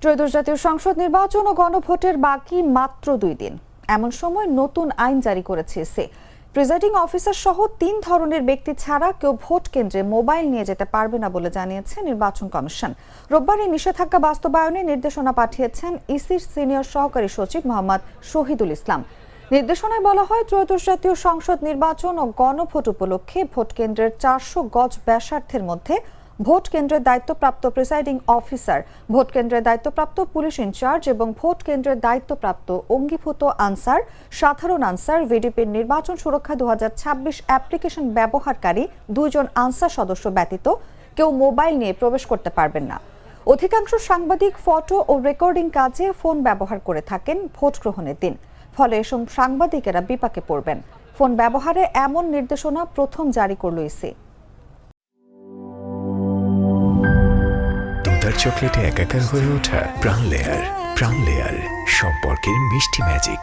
ত্রয়োদশ জাতীয় সংসদ নির্বাচন ও গণভোটের বাকি মাত্র 2 দিন। এমন সময় নতুন আইন জারি করেছে ইসি। প্রিজাইডিং অফিসার সহ 3 ধরনের ব্যক্তি ছাড়া কেউ ভোট কেন্দ্রে মোবাইল নিয়ে যেতে পারবে না বলে জানিয়েছে নির্বাচন কমিশন। রোববার এই নিষেধাজ্ঞা বাস্তবায়নে নির্দেশনা পাঠিয়েছেন ইসির সিনিয়র সহকারী সচিব মোহাম্মদ শহীদুল ইসলাম। নির্দেশনায় বলা হয়, ত্রয়োদশ জাতীয় সংসদ নির্বাচন ও গণভোট উপলক্ষে ভোট কেন্দ্রের 400 গজ ব্যাসার্ধের মধ্যে ভোট কেন্দ্রের দায়িত্বপ্রাপ্ত প্রিসাইডিং অফিসার, ভোট কেন্দ্রের দায়িত্বপ্রাপ্ত পুলিশ ইনচার্জ এবং ভোট কেন্দ্রের দায়িত্বপ্রাপ্ত অঙ্গীভূত আনসার, সাধারণ আনসার, ভিডিপির নির্বাচন সুরক্ষা 2026 অ্যাপ্লিকেশন ব্যবহারকারী 2 জন আনসার সদস্য ব্যতীত কেউ মোবাইল নিয়ে প্রবেশ করতে পারবেন না। অধিকাংশ সাংবাদিক ফটো ও রেকর্ডিং কাজে ফোন ব্যবহার করে থাকেন ভোট গ্রহণের দিন। ফলে এসব সাংবাদিকেরা বিপাকে পড়বেন। ফোন ব্যবহারে এমন নির্দেশনা প্রথম জারি করল ইসি। চকলেটে একাকার হয়ে ওঠা প্রাণ লেয়ার সম্পর্কের মিষ্টি ম্যাজিক।